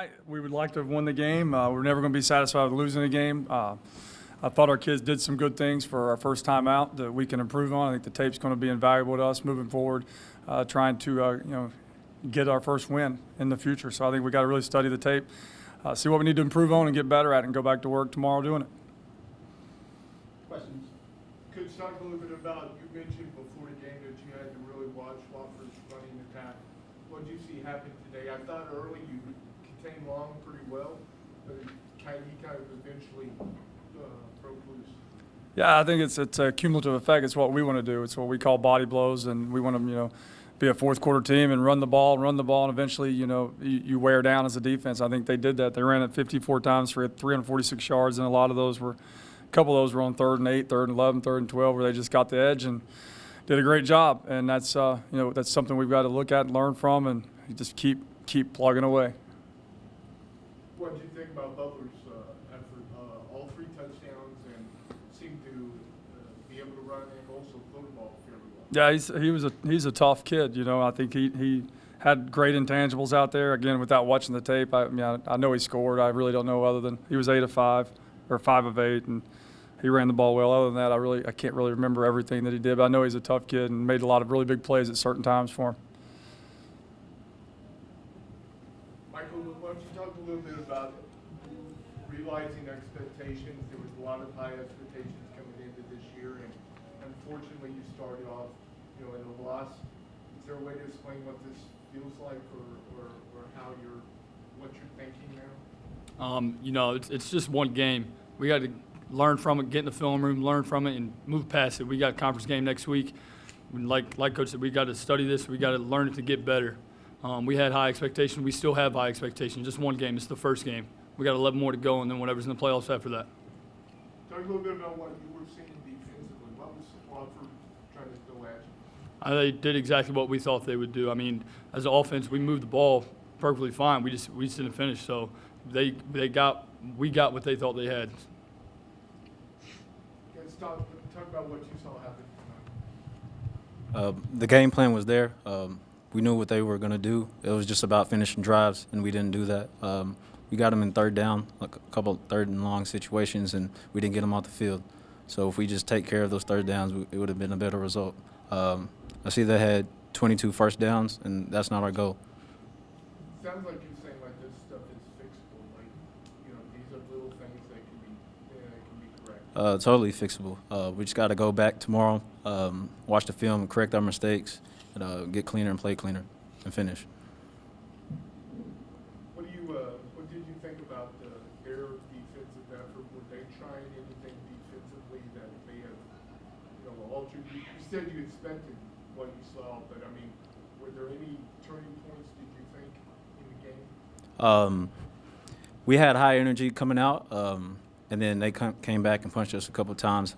tonight. We would like to have won the game. We're never going to be satisfied with losing the game. I thought our kids did some good things for our first time out that we can improve on. I think the tape's going to be invaluable to us moving forward, trying to get our first win in the future. So I think we got to really study the tape, see what we need to improve on, and get better at it, and go back to work tomorrow doing it. Questions? Could talk a little bit about, you mentioned before the game that you had to really watch Wofford's running attack. What did you see happen today? I thought early you contained Long pretty well, but he kind of eventually broke loose. Yeah, I think it's a cumulative effect. It's what we want to do. It's what we call body blows, and we want to be a fourth quarter team and run the ball, and eventually you wear down as a defense. I think they did that. They ran it 54 times for 346 yards, and a couple of those were on 3rd and 8, 3rd and 11, 3rd and 12, where they just got the edge and did a great job. And that's that's something we've got to look at and learn from, and just keep plugging away. What did you think about Butler's effort? All 3 touchdowns, and seemed to be able to run and also throw the ball fairly well. Yeah, he's a tough kid. I think he had great intangibles out there. Again, without watching the tape, I know he scored. I really don't know other than he was 8 of 5 or 5 of 8, and he ran the ball well. Other than that, I can't really remember everything that he did, but I know he's a tough kid and made a lot of really big plays at certain times for him. Michael, why don't you talk a little bit about realizing expectations? There was a lot of high expectations coming into this year, and unfortunately you started off in a loss. Is there a way to explain what this feels like or what you're thinking now? It's just one game. We got to learn from it, get in the film room, learn from it, and move past it. We got a conference game next week. Like Coach said, we got to study this. We got to learn it to get better. We had high expectations. We still have high expectations. Just one game. It's the first game. We got 11 more to go, and then whatever's in the playoffs after that. Talk a little bit about what you were seeing defensively. What was Wofford trying to throw at you? They did exactly what we thought they would do. I mean, as an offense, we moved the ball perfectly fine. We just didn't finish. So we got what they thought they had. Let's talk about what you saw happen tonight. The game plan was there. We knew what they were going to do. It was just about finishing drives, and we didn't do that. We got them in 3rd down, like a couple of 3rd and long situations, and we didn't get them off the field. So if we just take care of those 3rd downs, it would have been a better result. I see they had 22 first downs, and that's not our goal. Sounds like you're saying like this stuff is fixable. Like these are little things that can be corrected. Totally fixable. We just got to go back tomorrow, watch the film, and correct our mistakes, and get cleaner and play cleaner and finish. What did you think about their defensive effort? Were they trying anything defensively that may have altered? You said you expected what you saw, but I mean, were there any turning points? Did you think in the game? We had high energy coming out, and then they came back and punched us a couple of times.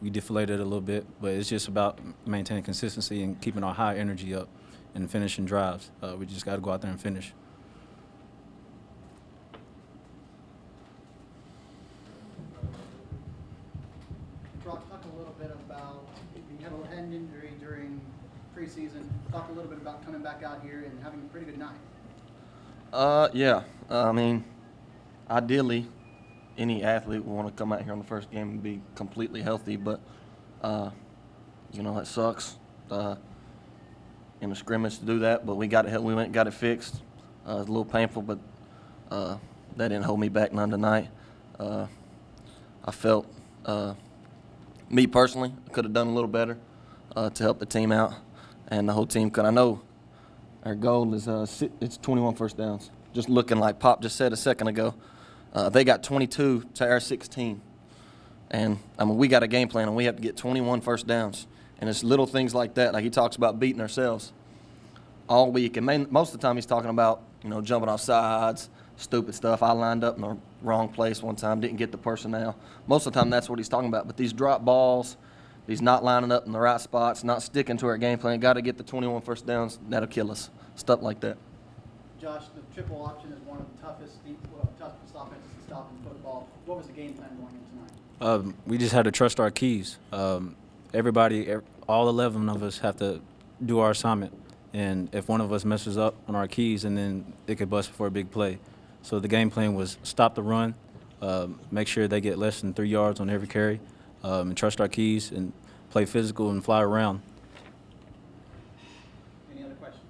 We deflated a little bit, but it's just about maintaining consistency and keeping our high energy up and finishing drives. We just got to go out there and finish. Brock, talk a little bit about, you had a hand injury during preseason. Talk a little bit about coming back out here and having a pretty good night. Yeah. I mean, ideally, any athlete will want to come out here on the first game and be completely healthy, but, it sucks in the scrimmage to do that, but we went and got it fixed. It was a little painful, but that didn't hold me back none tonight. I felt, me personally, I could have done a little better to help the team out and the whole team, because I know our goal is it's 21 first downs. Just looking like Pop just said a second ago. They got 22 to our 16. And, we got a game plan, and we have to get 21 first downs. And it's little things like that. Like he talks about beating ourselves all week. And most of the time he's talking about, jumping off sides, stupid stuff. I lined up in the wrong place one time, didn't get the personnel. Most of the time that's what he's talking about. But these drop balls, these not lining up in the right spots, not sticking to our game plan, got to get the 21 first downs, that'll kill us. Stuff like that. Josh, the triple option is one of the toughest offenses to stop in football. What was the game plan going in tonight? We just had to trust our keys. All 11 of us have to do our assignment. And if one of us messes up on our keys, and then it could bust for a big play. So the game plan was stop the run, make sure they get less than 3 yards on every carry, and trust our keys and play physical and fly around. Any other questions?